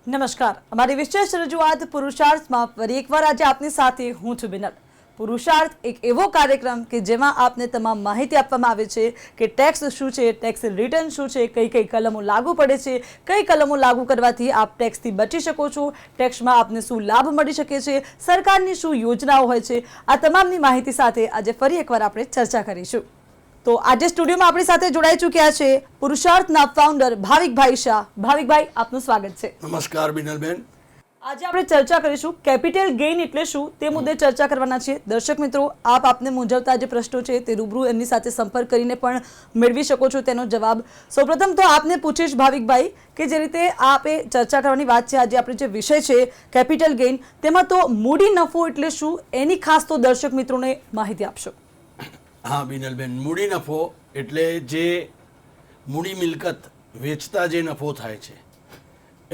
નમસ્કાર, અમારી વિશેષ રજૂઆત પુરુષાર્થમાં ફરી એકવાર આજે આપની સાથે હું છું બિનલ। પુરુષાર્થ એક એવો કાર્યક્રમ કે જેમાં આપને તમામ માહિતી આપવામાં આવે છે કે ટેક્સ શું છે, ટેક્સ રિટર્ન શું છે, કઈ કઈ કલમો લાગુ પડે છે, કઈ કલમો લાગુ કરવાથી આપ ટેક્સથી બચી શકો છો, ટેક્સમાં આપને શું લાભ મળી શકે છે, સરકારની શું યોજનાઓ હોય છે, આ તમામની માહિતી સાથે આજે ફરી એકવાર આપણે ચર્ચા કરીશું। તો આજે સ્ટુડિયોમાં આપણી સાથે જોડાઈ ચૂક્યા છે પુરુષાર્થના ફાઉન્ડર ભાવિકભાઈ શાહ। ભાવિકભાઈ, આપનું સ્વાગત છે। નમસ્કાર બિનલબેન। આજે આપણે ચર્ચા કરીશું કેપિટલ ગેઇન એટલે શું તે મુદ્દે ચર્ચા કરવાના છીએ। દર્શક મિત્રો, આપને મૂંઝવતા જે પ્રશ્નો છે તે રૂબરૂ એમની સાથે સંપર્ક કરીને પણ મેળવી શકો છો તેનો જવાબ। સૌપ્રથમ તો આપને પૂછીશ ભાવિકભાઈ કે જે રીતે આપે ચર્ચા કરવાની વાત છે, આજે આપણે જે વિષય છે કેપિટલ ગેઇન, તેમાં તો મૂડી નફો એટલે શું એની ખાસ તો દર્શક મિત્રોને માહિતી આપશો। હા બિનલબેન, મૂડી નફો એટલે જે મૂડી મિલકત વેચતા જે નફો થાય છે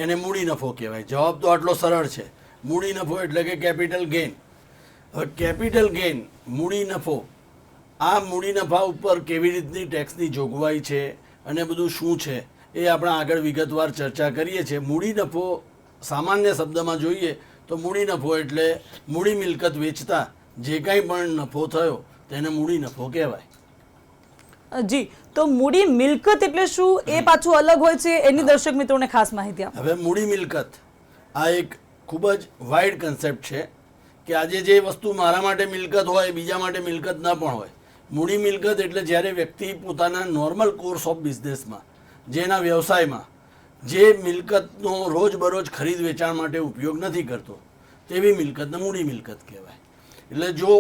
એને મૂડી નફો કહેવાય। જવાબ તો આટલો સરળ છે। મૂડી નફો એટલે કે કેપિટલ ગેઇન। હવે કેપિટલ ગેઇન, મૂડી નફો, આ મૂડી નફા ઉપર કેવી રીતની ટેક્સની જોગવાઈ છે અને બધું શું છે એ આપણે આગળ વિગતવાર ચર્ચા કરીએ છીએ। મૂડી નફો સામાન્ય શબ્દમાં જોઈએ તો મૂડી નફો એટલે મૂડી મિલકત વેચતા જે કાંઈ પણ નફો થયો તેને મૂડી નફો કહેવાય। જી, તો મૂડી મિલકત એટલે શું એ પાછું અલગ હોય છે, એની દર્શક મિત્રોને ખાસ માહિતી આપો। હવે મૂડી મિલકત આ એક ખૂબ જ વાઇડ કન્સેપ્ટ છે કે આજે જે વસ્તુ મારા માટે મિલકત હોય બીજા માટે મિલકત ન પણ હોય। મૂડી મિલકત એટલે જ્યારે વ્યક્તિ પોતાના નોર્મલ કોર્સ ઓફ બિઝનેસમાં, જેના વ્યવસાયમાં જે મિલકતનો રોજબરોજ ખરીદ વેચાણ માટે ઉપયોગ નથી કરતો તેવી મિલકતને મૂડી મિલકત કહેવાય। એટલે જો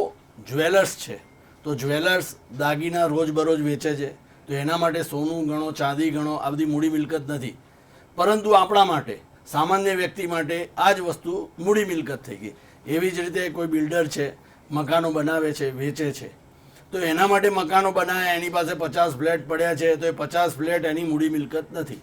જ્વેલર્સ છે તો જ્વેલર્સ દાગીના રોજબરોજ વેચે છે તો એના માટે સોનું ગણો, ચાંદી ગણો, આ બધી મૂડી મિલકત નથી, પરંતુ આપણા માટે, સામાન્ય વ્યક્તિ માટે આ જ વસ્તુ મૂડી મિલકત થઈ ગઈ। એવી જ રીતે કોઈ બિલ્ડર છે, મકાનો બનાવે છે, વેચે છે, તો એના માટે મકાનો બનાવ્યા, એની પાસે 50 ફ્લેટ પડ્યા છે તો એ 50 ફ્લેટ એની મૂડી મિલકત નથી,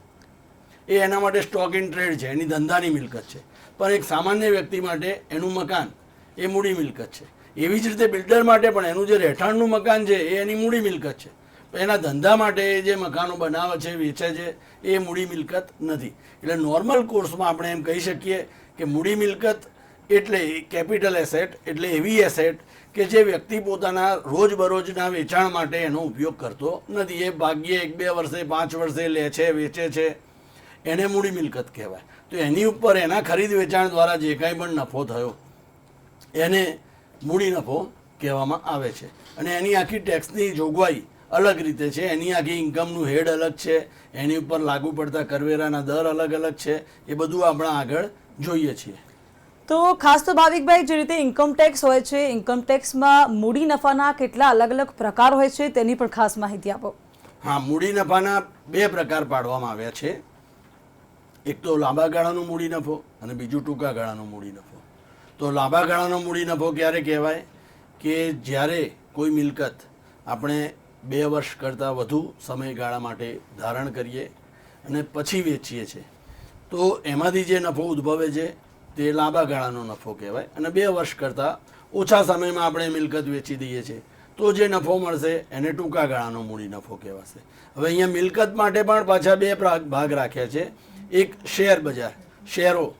એ એના માટે સ્ટોક ઇન ટ્રેડ છે, એની ધંધાની મિલકત છે। પણ એક સામાન્ય વ્યક્તિ માટે એનું મકાન એ મૂડી મિલકત છે। એવી જ રીતે બિલ્ડર માટે પણ એનું જે રહેઠાણનું મકાન છે એ એની મૂડી મિલકત છે, એના ધંધા માટે જે મકાનો બનાવે છે, વેચે છે, એ મૂડી મિલકત નથી। એટલે નોર્મલ કોર્સમાં આપણે એમ કહી શકીએ કે મૂડી મિલકત એટલે કેપિટલ એસેટ એટલે એવી એસેટ કે જે વ્યક્તિ પોતાના રોજબરોજના વેચાણ માટે એનો ઉપયોગ કરતો નથી, એ ભાગ્યે 1-2 વર્ષે, 5 વર્ષે લે છે, વેચે છે, એને મૂડી મિલકત કહેવાય। તો એની ઉપર એના ખરીદ વેચાણ દ્વારા જે કાંઈ પણ નફો થયો એને મૂડી નફો કહેવામાં આવે છે। અને એની આખી ટેક્સની જોગવાઈ અલગ રીતે છે, એની આખી ઇન્કમનું હેડ અલગ છે, એની ઉપર લાગુ પડતા કરવેરાના દર અલગ અલગ છે, એ બધું આપણે આગળ જોઈએ છીએ। તો ખાસ તો ભાવિકભાઈ, જે રીતે ઇન્કમ ટેક્સ હોય છે, ઇન્કમ ટેક્સમાં મૂડી નફાના કેટલા અલગ અલગ પ્રકાર હોય છે તેની પણ ખાસ માહિતી આપો। હા, મૂડી નફાના 2 પ્રકાર પાડવામાં આવ્યા છે। એક તો લાંબા ગાળાનો મૂડી નફો અને બીજું ટૂંકા ગાળાનો મૂડી નફો। તો લાંબા ગાળાનો મૂડી નફો ક્યારે કહેવાય કે જ્યારે કોઈ મિલકત આપણે 2 વર્ષ કરતાં વધુ સમયગાળા માટે ધારણ કરીએ અને પછી વેચીએ છીએ તો એમાંથી જે નફો ઉદ્ભવે છે તે લાંબા ગાળાનો નફો કહેવાય। અને 2 વર્ષ કરતાં ઓછા સમયમાં આપણે મિલકત વેચી દઈએ છીએ તો જે નફો મળશે એને ટૂંકા ગાળાનો મૂડી નફો કહેવાશે। હવે અહીંયા મિલકત માટે પણ પાછા 2 ભાગ રાખ્યા છે। એક શેર બજાર, શેરો,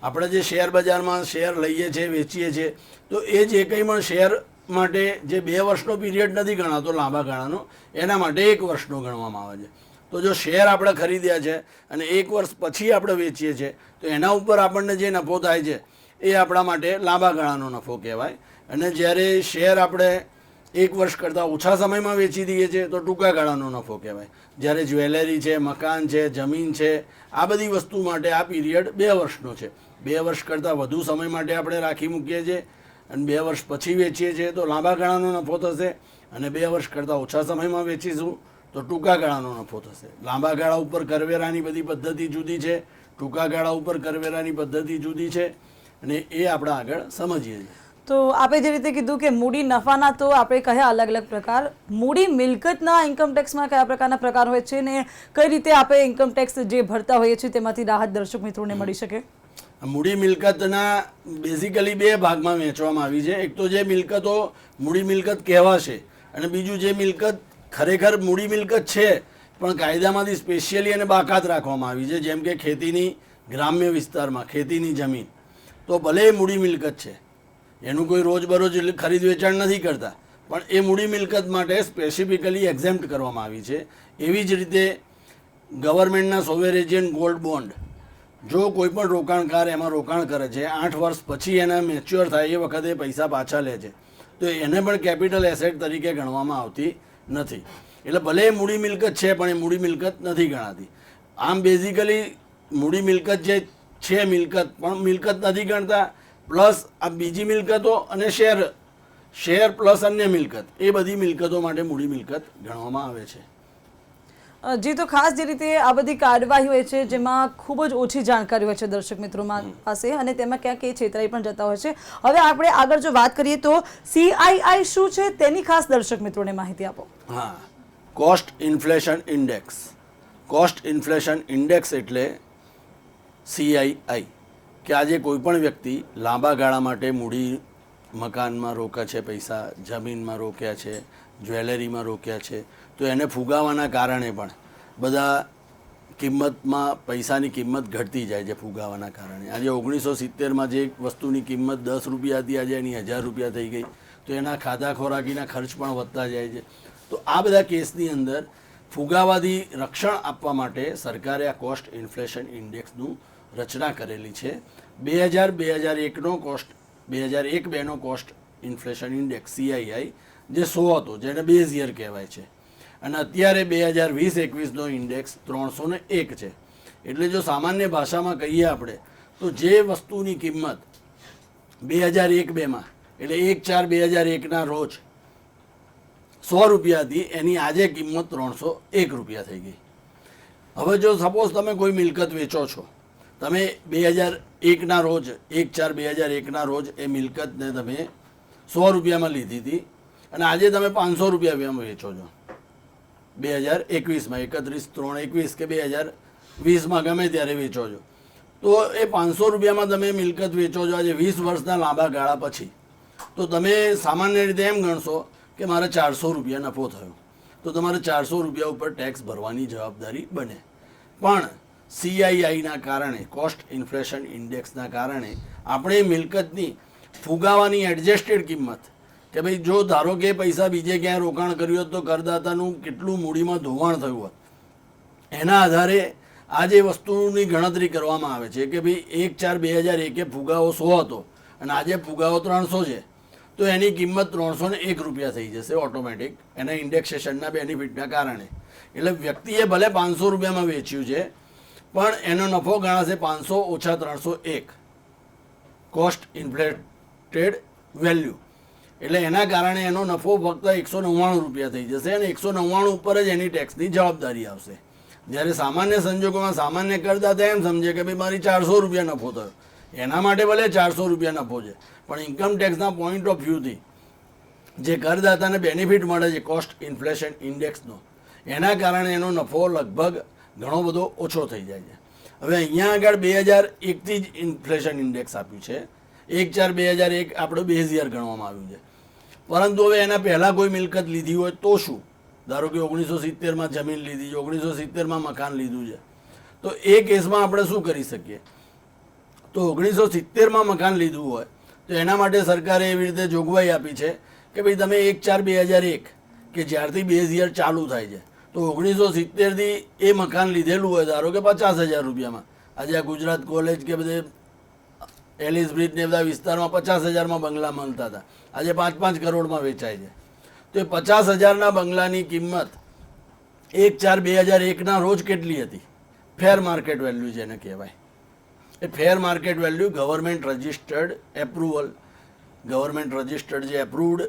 આપણે જે શેર બજારમાં શેર લઈએ છીએ, વેચીએ છીએ, તો એ જે કંઈ પણ શેર માટે જે 2 વર્ષનો પીરિયડ નથી ગણાતો લાંબા ગાળાનો, એના માટે 1 વર્ષનો ગણવામાં આવે છે। તો જો શેર આપણે ખરીદ્યા છે અને 1 વર્ષ પછી આપણે વેચીએ છીએ તો એના ઉપર આપણને જે નફો થાય છે એ આપણા માટે લાંબા ગાળાનો નફો કહેવાય। અને જ્યારે શેર આપણે 1 વર્ષ કરતાં ઓછા સમયમાં વેચી દઈએ છીએ તો ટૂંકા ગાળાનો નફો કહેવાય। જ્યારે જ્વેલરી છે, મકાન છે, જમીન છે, આ બધી વસ્તુ માટે આ પીરિયડ 2 વર્ષનો છે। 2 વર્ષ કરતાં વધુ સમય માટે આપણે રાખી મૂકીએ છીએ અને 2 વર્ષ પછી વેચીએ છીએ તો લાંબા ગાળાનો નફો થશે, અને 2 વર્ષ કરતાં ઓછા સમયમાં વેચીશું તો ટૂંકા ગાળાનો નફો થશે। લાંબા ગાળા ઉપર કરવેરાની બધી પદ્ધતિ જુદી છે, ટૂંકા ગાળા ઉપર કરવેરાની પદ્ધતિ જુદી છે, અને એ આપણે આગળ સમજીએ છીએ। તો આપે જે રીતે કીધું કે મૂડી નફાના તો આપણે કયા અલગ અલગ પ્રકાર, મૂડી મિલકતના ઇન્કમ ટેક્સમાં કયા પ્રકારના પ્રકાર હોય છે ને કઈ રીતે આપણે ઇન્કમ ટેક્સ જે ભરતા હોઈએ છીએ તેમાંથી રાહત દર્શક મિત્રોને મળી શકે? મૂડી મિલકતના બેઝિકલી 2 ભાગમાં વહેંચવામાં આવી છે। એક તો જે મિલકતો મૂડી મિલકત કહેવાશે અને બીજું જે મિલકત ખરેખર મૂડી મિલકત છે પણ કાયદામાંથી સ્પેશિયલી અને બાકાત રાખવામાં આવી છે, જેમ કે ખેતીની ગ્રામ્ય વિસ્તારમાં ખેતીની જમીન, તો ભલે એ મૂડી મિલકત છે, એનું કોઈ રોજબરોજ ખરીદ વેચાણ નથી કરતા, પણ એ મૂડી મિલકત માટે સ્પેસિફિકલી એક્ઝેમ્પ્ટ કરવામાં આવી છે. એવી જ રીતે ગવર્મેન્ટના સોવેરેજિયન ગોલ્ડ બોન્ડ, જો કોઈ પણ રોકાણકાર એમાં રોકાણ કરે છે, 8 વર્ષ પછી એના મેચ્યોર થાય એ વખતે પૈસા પાછા લે છે, તો એને પણ કેપિટલ એસેટ તરીકે ગણવામાં આવતી નથી. એટલે ભલે એ મૂડી મિલકત છે, પણ એ મૂડી મિલકત નથી ગણાતી. આમ બેઝિકલી મૂડી મિલકત જે છે મિલકત પણ મિલકત નથી ગણતા, પ્લસ આ બીજી મિલકતો અને શેર પ્લસ અન્ય મિલકત, એ બધી મિલકતો માટે મૂડી મિલકત ગણવામાં આવે છે. જી, તો ખાસ જે રીતે આ બધી કાર્યવાહી હોય છે જેમાં ખૂબ જ ઓછી જાણકારી હોય છે દર્શક મિત્રો પાસે, અને તેમાં ક્યાંક એ છેતરાઈ પણ જતા હોય છે. હવે આપણે આગળ જો વાત કરીએ તો CII શું છે તેની ખાસ દર્શક મિત્રોને માહિતી આપો. હા, cost inflation index. Cost inflation index એટલે CII, કે આજે કોઈ પણ વ્યક્તિ લાંબા ગાળા માટે મૂડી મકાનમાં રોક્યા છે, પૈસા જમીનમાં રોક્યા છે, જ્વેલરીમાં રોક્યા છે, તો એને ફુગાવાના કારણે પણ બધા કિંમતમાં પૈસાની કિંમત ઘટતી જાય છે. ફુગાવાના કારણે આજે 1970માં જે વસ્તુની કિંમત 10 રૂપિયા હતી, આજે એની 1000 રૂપિયા થઈ ગઈ, તો એના ખાધા ખોરાકીના ખર્ચ પણ વધતા જાય છે. તો આ બધા કેસની અંદર ફુગાવાથી રક્ષણ આપવા માટે સરકારે આ કોસ્ટ ઇન્ફ્લેશન ઇન્ડેક્સનું રચના કરેલી છે. 2001નો કોસ્ટ 2001-2નો કોસ્ટ ઇન્ફ્લેશન ઇન્ડેક્સ CII જે 100 હતો, જેને બેઝ યર કહેવાય છે, અને અત્યારે 2020-21નો ઇન્ડેક્સ 301 છે. એટલે જો સામાન્ય ભાષામાં કહીએ આપણે તો જે વસ્તુની કિંમત 2001-2માં એટલે 1/4/2001ના રોજ 100 રૂપિયા હતી, એની આજે કિંમત 301 રૂપિયા થઈ ગઈ. હવે જો સપોઝ તમે કોઈ મિલકત વેચો છો, તમે 2001ના રોજ 1/4/2001ના રોજ એ મિલકતને તમે 100 રૂપિયામાં લીધી હતી, અને આજે તમે 500 રૂપિયામાં વેચો છો 2021માં, 31/3/21 કે 2020માં ગમે ત્યારે વેચો છો, તો એ 500 રૂપિયામાં તમે મિલકત વેચો છો આજે 20 વર્ષના લાંબા ગાળા પછી, તો તમે સામાન્ય રીતે એમ ગણશો કે મારે 400 રૂપિયા નફો થયો, તો તમારે 400 રૂપિયા ઉપર ટેક્સ ભરવાની જવાબદારી બને. પણ CIIના કારણે, કોસ્ટ ઇન્ફ્લેશન ઇન્ડેક્સના કારણે આપણે મિલકતની ફુગાવાની એડજસ્ટેડ કિંમત, કે ભાઈ જો ધારો કે પૈસા બીજે ક્યાંય રોકાણ કર્યું હોત તો કરદાતાનું કેટલું મૂડીમાં ધોવાણ થયું હોત, એના આધારે આ જે વસ્તુની ગણતરી કરવામાં આવે છે કે ભાઈ 1/4/2001 ફુગાવો 100 હતો અને આજે ફુગાવો 300 છે, તો એની કિંમત 301 રૂપિયા થઈ જશે ઓટોમેટિક, એના ઇન્ડેક્સેશનના બેનિફિટના કારણે. એટલે વ્યક્તિએ ભલે 500 રૂપિયામાં વેચ્યું છે, પણ એનો નફો ગણાશે 500 - 301 કોસ્ટ ઇન્ફ્લેટેડ વેલ્યુ. એટલે એના કારણે એનો નફો ફક્ત 199 રૂપિયા થઈ જશે, અને 199 ઉપર જ એની ટેક્સની જવાબદારી આવશે. જ્યારે સામાન્ય સંજોગોમાં સામાન્ય કરદાતા એમ સમજે કે ભાઈ મારી 400 રૂપિયા નફો થયો, એના માટે ભલે 400 રૂપિયા નફો છે, પણ ઇન્કમ ટેક્સના પોઈન્ટ ઓફ વ્યૂથી જે કરદાતાને બેનિફિટ મળે છે કોસ્ટ ઇન્ફ્લેશન ઇન્ડેક્સનો, એના કારણે એનો નફો લગભગ ઘણો બધો ઓછો થઈ જાય છે. હવે અહીંયા આગળ 2001થી જ ઇન્ફ્લેશન ઇન્ડેક્સ આપ્યું છે, 1/4/2001 આપણું બેઝ યર ગણવામાં આવ્યું છે. પરંતુ હવે એના પહેલાં કોઈ મિલકત લીધી હોય તો શું, ધારો કે 1970માં જમીન લીધી છે, 1970માં મકાન લીધું છે, તો એ કેસમાં આપણે શું કરી શકીએ? તો 1970માં મકાન લીધું હોય તો એના માટે સરકારે એવી રીતે જોગવાઈ આપી છે કે ભાઈ તમે 1/4/2001 કે જ્યારથી બેઝ યર ચાલુ થાય છે, તો 1970થી એ મકાન લીધેલું હોય, ધારો કે 50,000 રૂપિયામાં, આજે આ ગુજરાત કોલેજ કે બધે એલિસ બ્રિજ ને બધા વિસ્તારમાં 50,000માં બંગલા મળતા હતા, આજે 5-5 કરોડમાં વેચાય છે. તો એ 50,000ના બંગલાની કિંમત 1/4/2001ના રોજ કેટલી હતી? ફેર માર્કેટ વેલ્યુ જેને કહેવાય. એ fair market value government registered approval, government registered જે એપ્રુવડ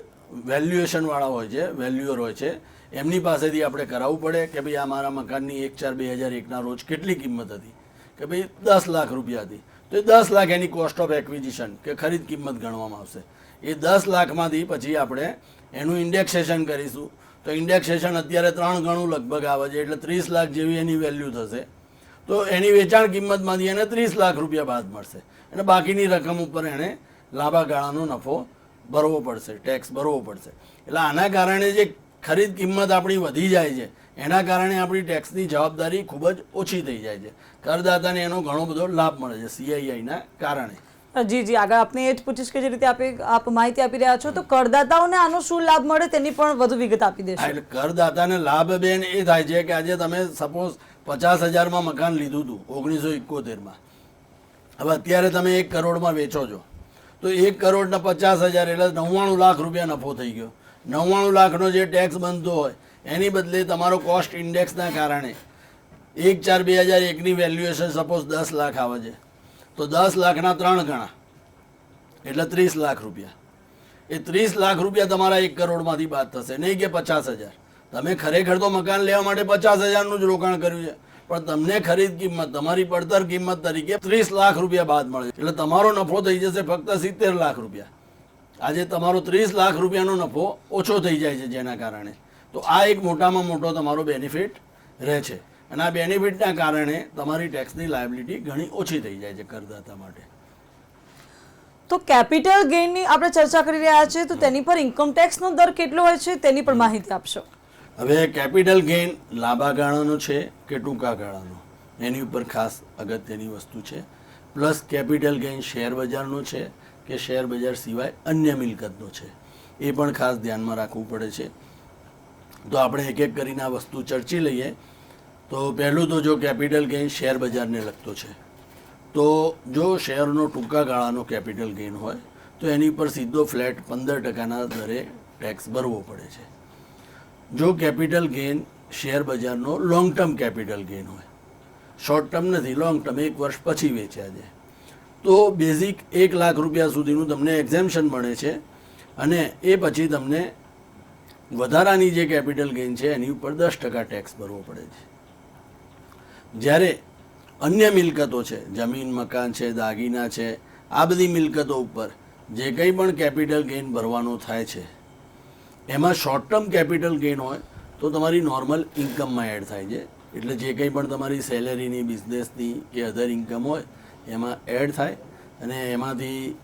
વેલ્યુએશનવાળા હોય છે, વેલ્યુઅર હોય છે, એમની પાસેથી આપણે કરાવવું પડે કે ભાઈ આ મારા મકાનની 1/4/2001ના રોજ કેટલી કિંમત હતી, કે ભાઈ 10 લાખ રૂપિયા હતી, તો એ 10 લાખ એની કોસ્ટ ઓફ એક્વિઝિશન કે ખરીદ કિંમત ગણવામાં આવશે. એ 10 લાખમાંથી પછી આપણે એનું ઇન્ડેક્સેશન કરીશું, તો ઇન્ડેક્સેશન અત્યારે 3 ગણું લગભગ આવે છે, એટલે 30 લાખ જેવી એની વેલ્યુ થશે. તો એની વેચાણ કિંમતમાંથી એને 30 લાખ રૂપિયા બાદ મળશે, અને બાકીની રકમ ઉપર એણે લાંબા ગાળાનો નફો ભરવો પડશે, ટેક્સ ભરવો પડશે. એટલે આના કારણે જે ખરીદ કિંમત આપણી વધી જાય છે એના કારણે આપણી ટેક્સની જવાબદારી ખૂબ જ ઓછી થઈ જાય છે. કરદાતાને એનો ઘણો બધો લાભ મળે છે CIIના કારણે. જી જી, આગળ આપને એ જ પૂછીશ કે જે રીતે આપ માહિતી આપી રહ્યા છો તો કરદાતાઓને આનો શું લાભ મળે તેની પણ વધુ વિગત આપી દેશો. એટલે કરદાતાને લાભ બેન એ થાય છે કે આજે તમે સપોઝ 50,000માં મકાન લીધું હતું 1971માં, હવે અત્યારે તમે 1 કરોડમાં વેચો છો તો 1 કરોડના 50,000 એટલે 99 લાખ રૂપિયા નફો થઈ ગયો. 99 લાખનો જે ટેક્સ બનતો હોય એની બદલે તમારો કોસ્ટ ઇન્ડેક્સના કારણે 1/4/2001ની વેલ્યુએશન સપોઝ 10 લાખ આવે છે તો 10 લાખના 3 ગણા એટલે 30 લાખ રૂપિયા. એ 30 લાખ રૂપિયા તમારા 1 કરોડમાંથી બાદ થશે, નહીં કે 50,000. તમે ખરેખર તો મકાન લેવા માટે 50,000નું જ રોકાણ કર્યું છે, પણ તમને ખરીદ કિંમત તમારી પડતર કિંમત તરીકે 30 લાખ રૂપિયા બાદ મળે એટલે તમારો નફો થઈ જશે ફક્ત 70 લાખ રૂપિયા. આજે તમારો 30 લાખ રૂપિયાનો નફો ઓછો થઈ જાય છે જેના કારણે. તો આ એક મોટામાં મોટો તમારો બેનિફિટ રહે છે અને આ બેનિફિટના કારણે તમારી ટેક્સની લાયબિલિટી ઘણી ઓછી થઈ જાય છે કરદાતા માટે. તો કેપિટલ ગેઇનની આપણે ચર્ચા કરી રહ્યા છીએ તો તેની પર ઇન્કમ ટેક્સનો દર કેટલો હોય છે તેની પણ માહિતી આપશો. હવે કેપિટલ ગેઇન લાંબા ગાળાનો છે કે ટૂંકા ગાળાનો એની ઉપર ખાસ અગત્યની વસ્તુ છે. પ્લસ કેપિટલ ગેઇન શેર બજારનો છે કે શેર બજાર સિવાય અન્ય મિલકતનો છે એ પણ ખાસ ધ્યાનમાં રાખવું પડે છે. તો આપણે એક એક કરીને આ વસ્તુ ચર્ચી લઈએ. તો પહેલું તો જો કેપિટલ ગેઇન શેર બજારને લગતો છે તો જો શેરનો ટૂંકા ગાળાનો કેપિટલ ગેઇન હોય તો એની પર સીધો ફ્લેટ 15% દરે ટેક્સ ભરવો પડે છે. જો કેપિટલ ગેઇન શેર બજારનો લોંગ ટર્મ કેપિટલ ગેઇન હોય, શોર્ટ ટર્મ નથી, લોંગ ટર્મ 1 વર્ષ પછી વેચ્યા છે, તો બેઝિક 1 લાખ રૂપિયા સુધીનું તમને એક્ઝેમ્પશન મળે છે અને એ પછી તમને વધારાની જે કેપિટલ ગેઇન છે એની ઉપર 10% ટેક્સ ભરવો પડે છે. જ્યારે અન્ય મિલકતો છે, જમીન મકાન છે, દાગીના છે, આ બધી મિલકતો ઉપર જે કંઈ પણ કેપિટલ ગેઇન ભરવાનો થાય છે એમાં શોર્ટ ટર્મ કેપિટલ ગેઇન હોય તો તમારી નોર્મલ ઇન્કમમાં એડ થાય છે. એટલે જે કંઈ પણ તમારી સેલેરીની, બિઝનેસની કે અધર ઇન્કમ હોય એમાં એડ થાય અને એમાંથી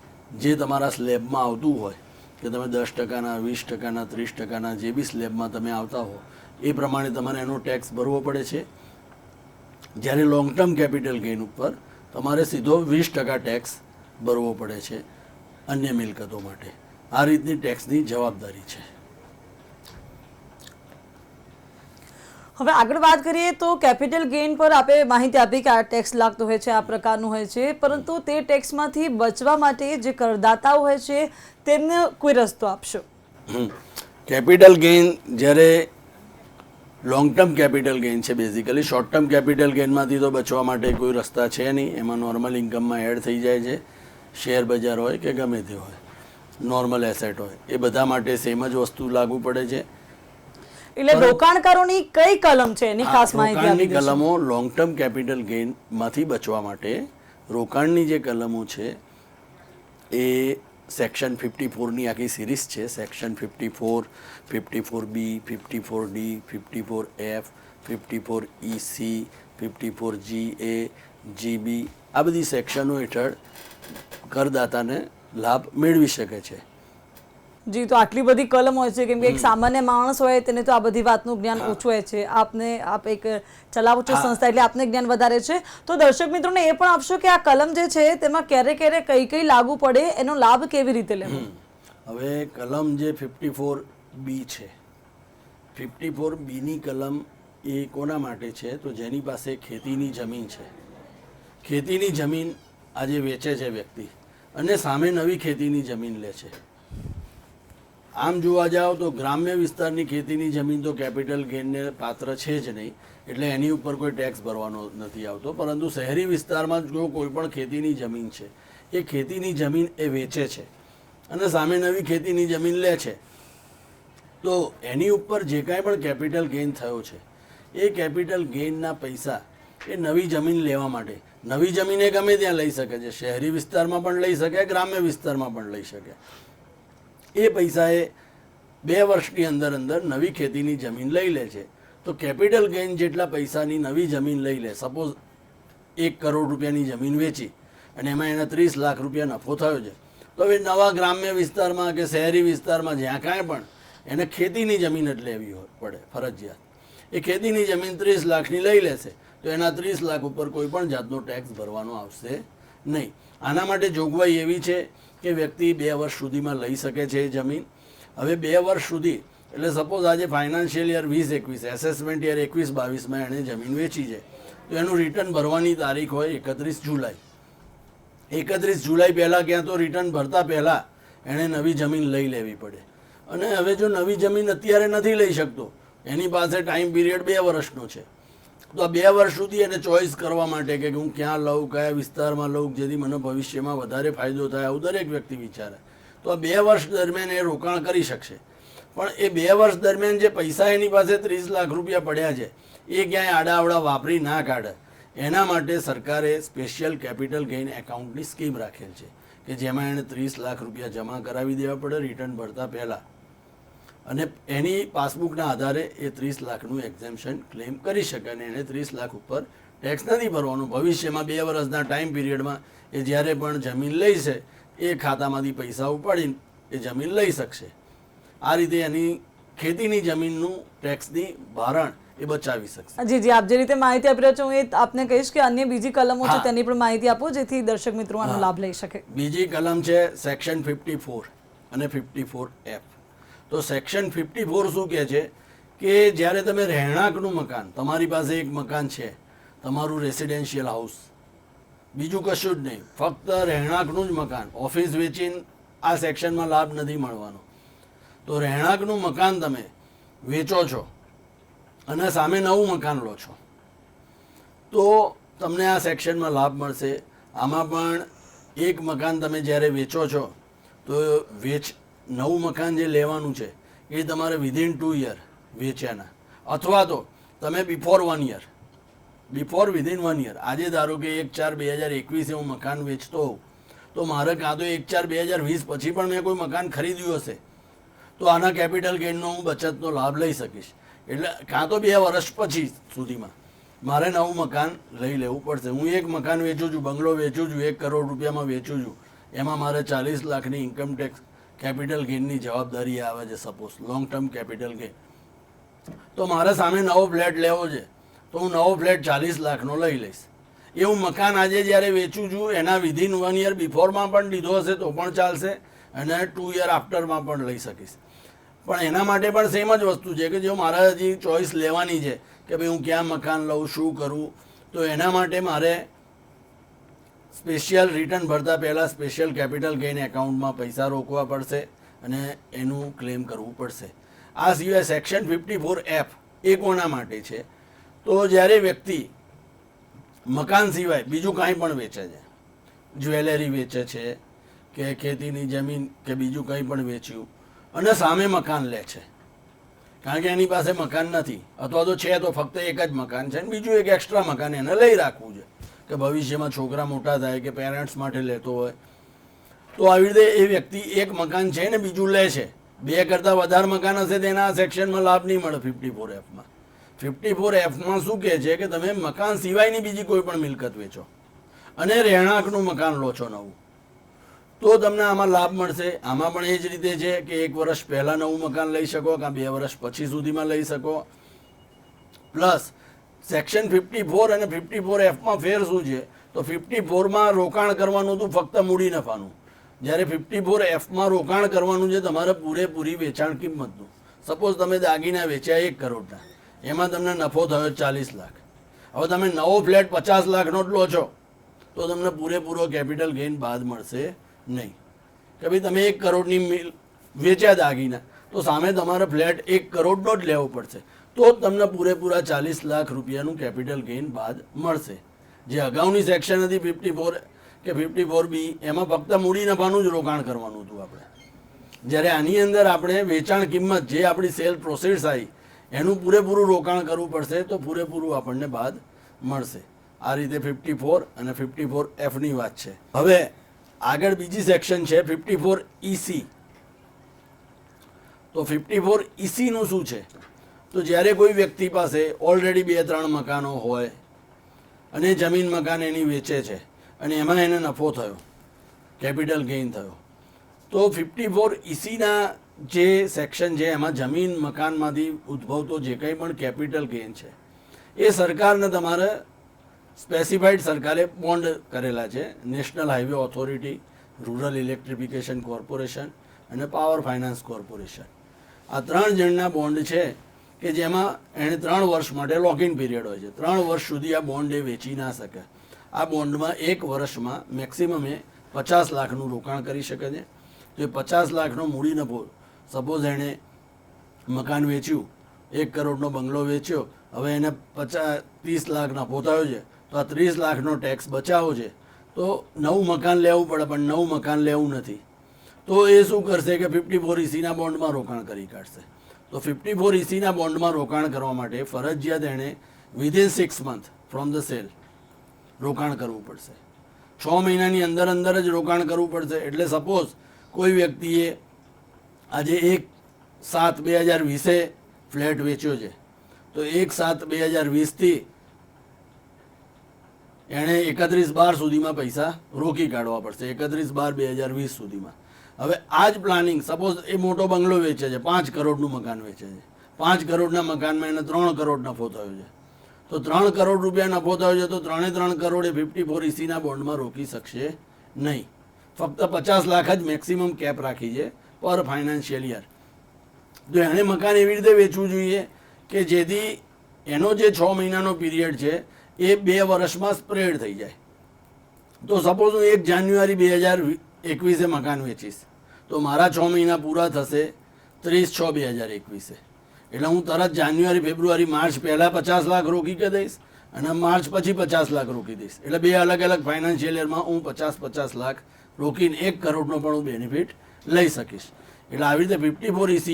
જે તમારા સ્લેબમાં આવતું હોય કે તમે 10%ના, 20%ના, 30%ના જે બી સ્લેબમાં તમે આવતા હો એ પ્રમાણે તમારે એનો ટેક્સ ભરવો પડે છે. જ્યારે લોંગ ટર્મ કેપિટલ ગેઇન ઉપર તમારે સીધો 20% ટેક્સ ભરવો પડે છે અન્ય મિલકતો માટે. આ રીતની ટેક્સની જવાબદારી છે. હવે આગળ વાત કરીએ તો કેપિટલ ગેઇન પર આપે માહિતી આપી કે આ ટેક્સ લાગતો હોય છે, આ પ્રકારનું હોય છે, પરંતુ તે ટેક્સમાંથી બચવા માટે જે કરદાતાઓ હોય છે તેમને કોઈ રસ્તો આપશો. કેપિટલ ગેઇન જ્યારે લોંગ ટર્મ કેપિટલ ગેઇન છે, બેઝિકલી શોર્ટ ટર્મ કેપિટલ ગેઇનમાંથી તો બચવા માટે કોઈ રસ્તા છે નહીં. એમાં નોર્મલ ઇન્કમમાં એડ થઈ જાય છે. શેર બજાર હોય કે ગમે તે હોય, નોર્મલ એસેટ હોય, એ બધા માટે સેમ જ વસ્તુ લાગુ પડે છે. એટલે રોકાણકારોની કઈ કલમ છે એની ખાસ માહિતી આપી રોકાણની કલમો લોંગ ટર્મ કેપિટલ ગેઇનમાંથી બચવા માટે રોકાણની જે કલમો છે એ સેક્શન 54ની આખી સિરીઝ છે. Section 54, 54B, 54D, 54F, 54EC, 54GA, GB આ બધી સેક્શનો હેઠળ કરદાતાને લાભ મેળવી શકે છે. જી, તો આટલી બધી કલમ હોય છે કેમ કે એક સામાન્ય માણસ હોય તેને તો આ બધી વાતનું જ્ઞાન ઓછું હોય છે. આપ એક ચલાવો છો સંસ્થા એટલે આપને જ્ઞાન વધારે છે. તો દર્શક મિત્રોને એ પણ આપશો કે આ કલમ જે છે તેમાં ક્યારે ક્યારે કઈ કઈ લાગુ પડે, એનો લાભ કેવી રીતે લેવો. હવે કલમ જે 54B છે, 54Bની કલમ એ કોના માટે છે તો જેની પાસે ખેતીની જમીન છે. ખેતીની જમીન આજે વેચે છે વ્યક્તિ અને સામે નવી ખેતીની જમીન લે છે. આમ જોવા જાઓ તો ગ્રામ્ય વિસ્તારની ખેતીની જમીન તો કેપિટલ ગેઇનને પાત્ર છે જ નહીં, એટલે એની ઉપર કોઈ ટેક્સ ભરવાનો નથી આવતો. પરંતુ શહેરી વિસ્તારમાં જો કોઈ પણ ખેતીની જમીન છે એ ખેતીની જમીન એ વેચે છે અને સામે નવી ખેતીની જમીન લે છે તો એની ઉપર જે કાંઈ પણ કેપિટલ ગેઇન થયો છે એ કેપિટલ ગેઇનના પૈસા એ નવી જમીન લેવા માટે, નવી જમીન એ ગમે ત્યાં લઈ શકે છે, શહેરી વિસ્તારમાં પણ લઈ શકે, ગ્રામ્ય વિસ્તારમાં પણ લઈ શકે. એ પૈસા એ 2 વર્ષની અંદર નવી ખેતીની જમીન લઈ લે છે તો કેપિટલ ગેઇન જેટલા પૈસાની નવી જમીન લઈ લે, સપોઝ 1 કરોડ રૂપિયાની જમીન વેચી અને એમાં એના 30 લાખ રૂપિયા નફો થયો છે તો હવે નવા ગ્રામ્ય વિસ્તારમાં કે શહેરી વિસ્તારમાં જ્યાં કાંઈ પણ એને ખેતીની જમીન જ લેવી પડે ફરજિયાત. એ ખેતીની જમીન 30 લાખની લઈ લેશે તો એના 30 લાખ ઉપર કોઈ પણ જાતનો ટેક્સ ભરવાનો આવશે નહીં. આના માટે જોગવાઈ એવી છે કે વ્યક્તિ 2 વર્ષ સુધીમાં લઈ શકે છે એ જમીન. હવે 2 વર્ષ સુધી એટલે સપોઝ આજે ફાઇનાન્શિયલ યર 20-21 એસેસમેન્ટ યર 21-22માં એણે જમીન વેચી છે તો એનું રિટર્ન ભરવાની તારીખ હોય 31 જુલાઈ. 31 જુલાઈ પહેલાં ક્યાં તો રિટર્ન ભરતા પહેલાં એણે નવી જમીન લઈ લેવી પડે. અને હવે જો નવી જમીન અત્યારે નથી લઈ શકતો, એની પાસે ટાઈમ પીરિયડ 2 વર્ષનો છે, તો આ 2 વર્ષ સુધી એને ચોઈસ કરવા માટે કે હું ક્યાં લઉં, કયા વિસ્તારમાં લઉં, જેથી મને ભવિષ્યમાં વધારે ફાયદો થાય, આવું દરેક વ્યક્તિ વિચારે. તો આ 2 વર્ષ દરમિયાન એ રોકાણ કરી શકશે. પણ એ 2 વર્ષ દરમિયાન જે પૈસા એની પાસે 30 લાખ રૂપિયા પડ્યા છે એ ક્યાંય આડાવડા વાપરી ના કાઢે એના માટે સરકારે સ્પેશિયલ કેપિટલ ગેઇન એકાઉન્ટની સ્કીમ રાખેલ છે કે જેમાં એણે 30 લાખ રૂપિયા જમા કરાવી દેવા પડે રિટર્ન ભરતા પહેલાં, અને એની પાસબુકના આધારે એ 30 લાખનું એક્ઝેમ્પશન ક્લેમ કરી શકે અને એને 30 લાખ ઉપર ટેક્સ નથી ભરવાનો. ભવિષ્યમાં 2 વર્ષના ટાઈમ પીરિયડમાં એ જ્યારે પણ જમીન લઈશે એ ખાતામાંથી પૈસા ઉપાડીને એ જમીન લઈ શકશે. આ રીતે એની ખેતીની જમીનનું ટેક્સની ભારણ એ બચાવી શકશે. જી જી, આપ જે રીતે માહિતી આપી રહ્યા છો હું એ આપને કહીશ કે અન્ય બીજી કલમો છે તેની પણ માહિતી આપો જેથી દર્શક મિત્રો આનો લાભ લઈ શકે. બીજી કલમ છે સેક્શન 54 અને 54F. તો સેક્શન 54 શું કહે છે કે જ્યારે તમે રહેણાંકનું મકાન, તમારી પાસે એક મકાન છે, તમારું રેસિડેન્શિયલ હાઉસ, બીજું કશું જ નહીં, ફક્ત રહેણાંકનું જ મકાન, ઓફિસ વેચીને આ સેક્શનમાં લાભ નથી મળવાનો. તો રહેણાંકનું મકાન તમે વેચો છો અને સામે નવું મકાન લો છો તો તમને આ સેક્શનમાં લાભ મળશે. આમાં પણ એક મકાન તમે જ્યારે વેચો છો તો નવું મકાન જે લેવાનું છે એ તમારે વિધિન 2 યર વેચ્યાના, અથવા તો તમે બિફોર 1 યર, વિધિન 1 યર. આજે ધારો કે 1/4/2021 હું મકાન વેચતો હોઉં તો મારે કાં તો 1/4/2020 પછી પણ મેં કોઈ મકાન ખરીદ્યું હશે તો આના કેપિટલ ગેઇનનો હું બચતનો લાભ લઈ શકીશ. એટલે કાં તો 2 વર્ષ પછી સુધીમાં મારે નવું મકાન લઈ લેવું પડશે. હું એક મકાન વેચું છું, બંગલો વેચું છું, 1 કરોડ રૂપિયામાં વેચું છું, એમાં મારે 40 લાખની ઇન્કમ ટેક્સ કેપિટલ ગેઇનની જવાબદારી આવે છે, suppose long term capital gain. તો મારે સામે નવો ફ્લેટ લેવો છે તો હું નવો ફ્લેટ 40 લાખનો લઈ લઈશ. એવું મકાન આજે જ્યારે વેચું છું એના વિધિન 1 યર બિફોરમાં પણ લીધો હશે તો પણ ચાલશે અને 2 યર આફ્ટરમાં પણ લઈ શકીશ. પણ એના માટે પણ સેમ જ વસ્તુ છે કે જો મારે હજી ચોઈસ લેવાની છે કે ભાઈ હું ક્યાં મકાન લઉં, શું કરું, તો એના માટે મારે સ્પેશિયલ રિટર્ન ભરતા પહેલાં સ્પેશિયલ કેપિટલ ગેઇન એકાઉન્ટમાં પૈસા રોકવા પડશે અને એનું ક્લેમ કરવું પડશે. આ સિવાય સેક્શન 54F એ કોના માટે છે? તો જ્યારે વ્યક્તિ મકાન સિવાય બીજું કાંઈ પણ વેચે છે, જ્વેલરી વેચે છે કે ખેતીની જમીન કે બીજું કંઈ પણ વેચ્યું અને સામે મકાન લે છે, કારણ કે એની પાસે મકાન નથી અથવા તો છે તો ફક્ત એક જ મકાન છે અને બીજું એક એક્સ્ટ્રા મકાન એને લઈ રાખવું છે કે ભવિષ્યમાં છોકરા મોટા થાય કે પેરેન્ટ્સ માટે લેતો હોય. તો આવી રીતે એ વ્યક્તિ એક મકાન છે ને બીજું લે છે, 2 કરતાં વધારે મકાન હશે તેના આ સેક્શનમાં લાભ નહીં મળે. 54Fમાં 54Fમાં શું કહે છે કે તમે મકાન સિવાયની બીજી કોઈ પણ મિલકત વેચો અને રહેણાંકનું મકાન લો છો નવું તો તમને આમાં લાભ મળશે. આમાં પણ એ જ રીતે છે કે 1 વર્ષ પહેલાં નવું મકાન લઈ શકો કાં 2 વર્ષ પછી સુધીમાં લઈ શકો. પ્લસ સેક્શન 54 અને 54Fમાં ફેર શું છે? તો 54માં રોકાણ કરવાનું હતું ફક્ત મૂડી નફાનું, જ્યારે 54Fમાં રોકાણ કરવાનું છે તમારે પૂરેપૂરી વેચાણ કિંમતનું. સપોઝ તમે દાગીના વેચ્યા 1 કરોડના, એમાં તમને નફો થયો 40 લાખ. હવે તમે નવો ફ્લેટ 50 લાખનો જ લો છો તો તમને પૂરેપૂરો કેપિટલ ગેઇન બાદ મળશે નહીં. કે ભાઈ તમે 1 કરોડની વેચ્યા દાગીના તો સામે તમારે ફ્લેટ 1 કરોડનો જ લેવો પડશે તો જ તમને પૂરેપૂરા 40 લાખ રૂપિયાનું કેપિટલ ગેઇન બાદ મળશે. જે અગાઉની સેક્શન હતી 54 કે 54B એમાં ફક્ત મૂડી નફાનું જ રોકાણ કરવાનું હતું આપણે, જ્યારે આની અંદર આપણે વેચાણ કિંમત જે આપણી સેલ પ્રોસીડ્સ આવી એનું પૂરેપૂરું રોકાણ કરવું પડશે તો પૂરેપૂરું આપણને બાદ મળશે. આ રીતે 54 અને 54Fની વાત છે. હવે આગળ બીજી સેક્શન છે 54EC. તો 54ECનું શું છે? તો જ્યારે કોઈ વ્યક્તિ પાસે ઓલરેડી 2-3 મકાનો હોય અને જમીન મકાન એની વેચે છે અને એમાં એને નફો થયો, કેપિટલ ગેઇન થયો, તો 54ECના જે સેક્શન છે એમાં જમીન મકાનમાંથી ઉદ્ભવતો જે કંઈ પણ કેપિટલ ગેઇન છે એ સરકારને તમારે સ્પેસિફાઈડ સરકારે બોન્ડ કરેલા છે. National highway authority, rural electrification corporation અને પાવર ફાઇનાન્સ કોર્પોરેશન, આ 3 જણના બોન્ડ છે કે જેમાં એણે 3 વર્ષ માટે લોકિન પીરિયડ હોય છે. 3 વર્ષ સુધી આ બોન્ડ એ વેચી ના શકે. આ બોન્ડમાં 1 વર્ષમાં મેક્સિમમ એ 50 લાખનું રોકાણ કરી શકે છે. તો એ 50 લાખનો મૂડી નફો, સપોઝ એણે મકાન વેચ્યું, 1 કરોડનો બંગલો વેચ્યો, હવે એને 30 લાખ નફો થયો છે, તો આ 30 લાખનો ટેક્સ બચાવો છે. તો નવું મકાન લેવું પડે, પણ નવું મકાન લેવું નથી. તો એ શું કરશે કે 54ECના બોન્ડમાં રોકાણ કરી કાઢશે. તો 54ECના બોન્ડમાં રોકાણ કરવા માટે ફરજિયાત એણે within 6 month from the cell રોકાણ કરવું પડશે. 6 મહિનાની અંદર જ રોકાણ કરવું પડશે. એટલે સપોઝ કોઈ વ્યક્તિએ આજે 1/7/2020 ફ્લેટ વેચ્યો છે, તો 1/7/2020થી એણે 31/12 સુધીમાં પૈસા રોકી કાઢવા પડશે. 31/12/2020 સુધીમાં. હવે આ જ પ્લાનિંગ, સપોઝ એ મોટો બંગલો વેચે છે, 5 કરોડનું મકાન વેચે છે, 5 કરોડના મકાનમાં એને 3 કરોડ નફો થયો છે, તો 3 કરોડ રૂપિયા નફો થયો છે, તો 3 કરોડ એ 54ECના બોન્ડમાં રોકી શકશે નહીં. ફક્ત 50 લાખ જ મેક્સિમમ કેપ રાખી છે પર ફાઇનાન્શિયલ યર. તો એણે મકાન એવી રીતે વેચવું જોઈએ કે જેથી એનો જે 6 મહિનાનો પીરિયડ છે એ 2 વર્ષમાં સ્પ્રેડ થઈ જાય. તો સપોઝ હું 1 જાન્યુઆરી 2021 મકાન વેચીશ, તો મારા 6 મહિના પૂરા થશે 30/6/2021. એટલે હું તરત જાન્યુઆરી, ફેબ્રુઆરી, માર્ચ પહેલાં 50 લાખ રોકી કે દઈશ અને માર્ચ પછી 50 લાખ રોકી દઈશ. એટલે 2 અલગ અલગ ફાઇનાન્શિયલ યરમાં હું 50 લાખ રોકીને 1 કરોડનો પણ હું બેનિફિટ લઈ શકીશ. એટલે આવી રીતે 54EC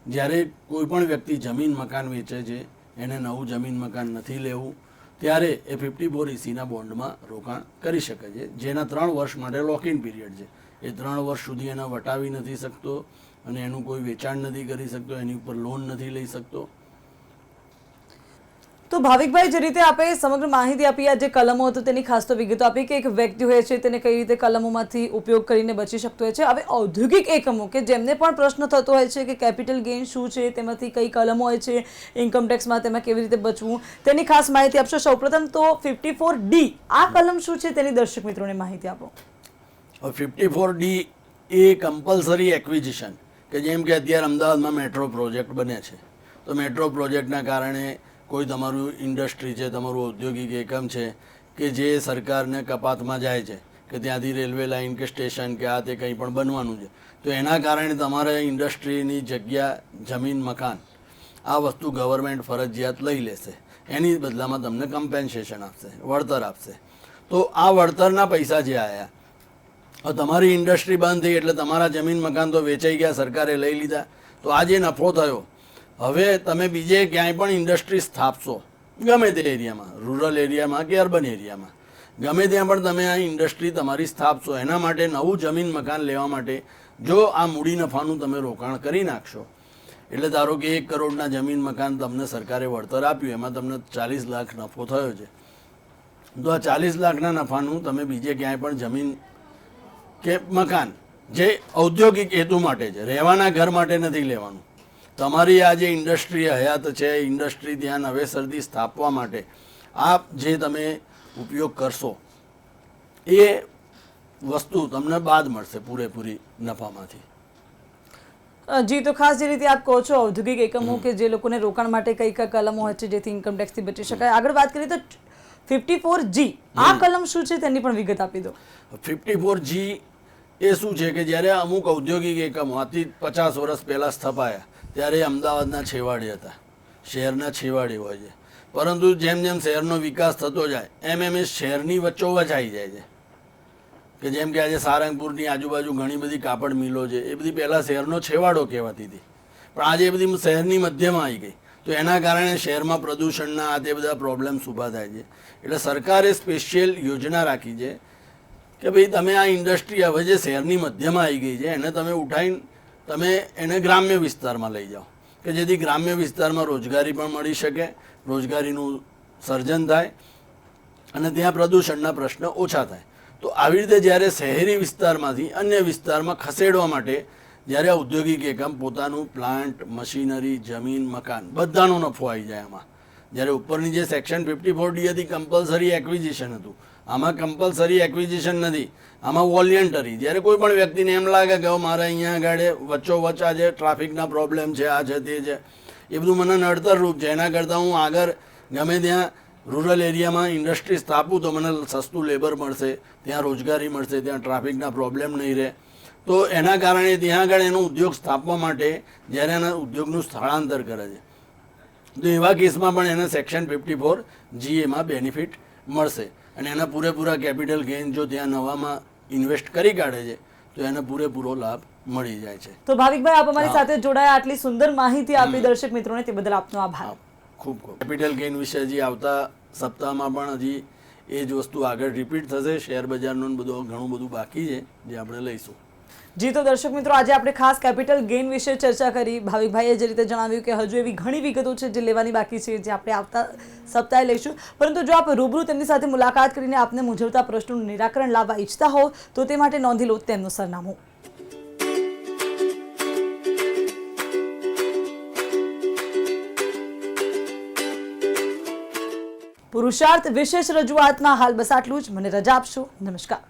જ્યારે કોઈ પણ વ્યક્તિ જમીન મકાન વેચે છે, એને નવું જમીન મકાન નથી લેવું, ત્યારે એ 54ECના બોન્ડમાં રોકાણ કરી શકે છે, જેના 3 વર્ષ માટે લોકિન પીરિયડ છે. એ 3 વર્ષ સુધી એને વટાવી નથી શકતો અને એનું કોઈ વેચાણ નથી કરી શકતો, એની ઉપર લોન નથી લઈ શકતો. તો ભાવિકભાઈ, જે રીતે આપે સમગ્ર માહિતી આપી, આ જે કલમો હતો તેની ખાસ તો વિગતો આપી કે એક વ્યક્તિ હોય છે તેને કઈ રીતે કલમોમાંથી ઉપયોગ કરીને બચી શકતો હોય છે. હવે ઔદ્યોગિક એકમો કે જેમને પણ પ્રશ્ન થતો હોય છે કે કેપિટલ ગેઇન શું છે, તેમાંથી કઈ કલમો હોય છે, ઇન્કમ ટેક્સમાં તેમાં કેવી રીતે બચવું, તેની ખાસ માહિતી આપશો. સૌપ્રથમ તો 54D આ કલમ શું છે તેની દર્શક મિત્રોને માહિતી આપો. 54D એ કમ્પલસરી એક્વિઝિશન, કે જેમ કે અત્યારે અમદાવાદમાં મેટ્રો પ્રોજેક્ટ બને છે, તો મેટ્રો પ્રોજેક્ટના કારણે કોઈ તમારું ઇન્ડસ્ટ્રી છે, તમારું ઔદ્યોગિક એકમ છે કે જે સરકારને કપાતમાં જાય છે, કે ત્યાંથી રેલવે લાઇન કે સ્ટેશન કે આ તે કંઈ પણ બનવાનું છે, તો એના કારણે તમારે ઇન્ડસ્ટ્રીની જગ્યા, જમીન, મકાન આ વસ્તુ ગવર્મેન્ટ ફરજિયાત લઈ લેશે. એની બદલામાં તમને કમ્પેન્સેશન આપશે, વળતર આપશે. તો આ વળતરના પૈસા જે આવ્યા, હવે તમારી ઇન્ડસ્ટ્રી બંધ થઈ એટલે તમારા જમીન મકાન તો વેચાઈ ગયા, સરકારે લઈ લીધા, તો આ જે નફો થયો, હવે તમે બીજે ક્યાંય પણ ઇન્ડસ્ટ્રી સ્થાપશો, ગમે તે એરિયામાં, રૂરલ એરિયામાં કે અર્બન એરિયામાં, ગમે ત્યાં પણ તમે આ ઇન્ડસ્ટ્રી તમારી સ્થાપશો, એના માટે નવું જમીન મકાન લેવા માટે જો આ મૂડી નફાનું તમે રોકાણ કરી નાખશો, એટલે ધારો કે 1 કરોડના જમીન મકાન તમને સરકારે વળતર આપ્યું, એમાં તમને 40 લાખ નફો થયો છે, તો આ 40 લાખના નફાનું તમે બીજે ક્યાંય પણ જમીન કે મકાન જે ઔદ્યોગિક હેતુ માટે છે, રહેવાના ઘર માટે નથી લેવાનું. તમારી આ જે ઇન્ડસ્ટ્રી હયાત છે, ઇન્ડસ્ટ્રી ત્યાં નવેસરથી સ્થાપવા માટે આ જે તમે ઉપયોગ કરશો એ વસ્તુ તમને બાદ મળશે પૂરેપૂરી નફામાંથી. જી, તો ખાસ જે રીતે આપ કહો છો ઔદ્યોગિક એકમો કે જે લોકોને રોકાણ માટે કઈ કઈ કલમો હોય છે જેથી ઇન્કમ ટેક્સથી બચી શકાય. આગળ વાત કરીએ તો 54G આ કલમ શું છે તેની પણ વિગત આપી દો. 54G એ શું છે કે જ્યારે અમુક ઔદ્યોગિક એકમો આથી 50 વર્ષ પહેલાં સ્થપાયા ત્યારે અમદાવાદના છેવાડે હતા, શહેરના છેવાડે હોય છે, પરંતુ જેમ જેમ શહેરનો વિકાસ થતો જાય એમ એ શહેરની વચ્ચોવચ આવી જાય છે. કે જેમ કે આજે સારંગપુરની આજુબાજુ ઘણી બધી કાપડ મિલો છે, એ બધી પહેલાં શહેરનો છેવાડો કહેવાતી હતી, પણ આજે એ બધી શહેરની મધ્યમાં આવી ગઈ, તો એના કારણે શહેરમાં પ્રદૂષણના આ તે બધા પ્રોબ્લેમ્સ ઊભા થાય છે. એટલે સરકારે સ્પેશિયલ યોજના રાખી છે કે ભાઈ તમે આ ઇન્ડસ્ટ્રી હવે જે શહેરની મધ્યમાં આવી ગઈ છે એને તમે ઉઠાવીને તમે એને ગ્રામ્ય વિસ્તારમાં લઈ જાઓ, કે જેથી ગ્રામ્ય વિસ્તારમાં રોજગારી પણ મળી શકે, રોજગારીનું સર્જન થાય અને ત્યાં પ્રદૂષણના પ્રશ્ન ઓછા થાય. તો આવી રીતે જ્યારે શહેરી વિસ્તારમાંથી અન્ય વિસ્તારમાં ખસેડવા માટે જ્યારે આ ઔદ્યોગિક એકમ પોતાનું પ્લાન્ટ, મશીનરી, જમીન, મકાન બધાનો નફો આવી જાય આમાં. જ્યારે ઉપરની જે સેક્શન 54D હતી કમ્પલસરી એક્વિઝિશન હતું, આમાં કમ્પલસરી એક્વિઝિશન નથી, આમાં વોલિયન્ટરી. જ્યારે કોઈ પણ વ્યક્તિને એમ લાગે કે મારે અહીંયા આગળ વચ્ચોવચ્ચ આ જે ટ્રાફિકના પ્રોબ્લેમ છે, આ છે તે છે, એ બધું મને નડતરરૂપ છે, એના કરતાં હું આગળ ગમે ત્યાં રૂરલ એરિયામાં ઇન્ડસ્ટ્રી સ્થાપું તો મને સસ્તું લેબર મળશે, ત્યાં રોજગારી મળશે, ત્યાં ટ્રાફિકના પ્રોબ્લેમ નહીં રહે. તો એના કારણે ત્યાં આગળ એનો ઉદ્યોગ સ્થાપવા માટે જ્યારે એના ઉદ્યોગનું સ્થળાંતર કરે છે તો એવા કેસમાં પણ એને સેક્શન 54G એમાં બેનિફિટ મળશે અને એના પૂરેપૂરા કેપિટલ ગેઇન જો ત્યાં નવામાં ઇન્વેસ્ટ કરી કાઢે છે તો એને પૂરેપૂરો લાભ મળી જાય છે. તો ભાવિકભાઈ, આપ અમારી સાથે જોડાયા, આટલી સુંદર માહિતી આપી દર્શક મિત્રોને, તે બદલ આપનો આભાર. ખૂબ ખૂબ. કેપિટલ ગેઇન વિશે હજી આવતા સપ્તાહમાં પણ હજી એ જ વસ્તુ આગળ રિપીટ થશે. શેર બજારનું બધું ઘણું બધું બાકી છે જે આપણે લઈશું. જી, તો દર્શક મિત્રો, આજે આપણે ખાસ કેપિટલ ગેઇન વિશે ચર્ચા કરી. ભાવિકભાઈએ જે રીતે જણાવ્યું કે હજુ એવી ઘણી વિગતો છે જે લેવાની બાકી છે, જે આપણે આવતા સપ્તાહે લઈશું. પરંતુ જો આપ રૂબરૂ તેમની સાથે મુલાકાત કરીને આપને મૂંઝવતા પ્રશ્નોનું નિરાકરણ લાવવા ઈચ્છતા હો તો તે માટે નોંધી લો તેમનું સરનામું. પુરુષાર્થ વિશેષ રજૂઆતમાં હાલ બસ આટલું જ. મને રજા આપશો. નમસ્કાર.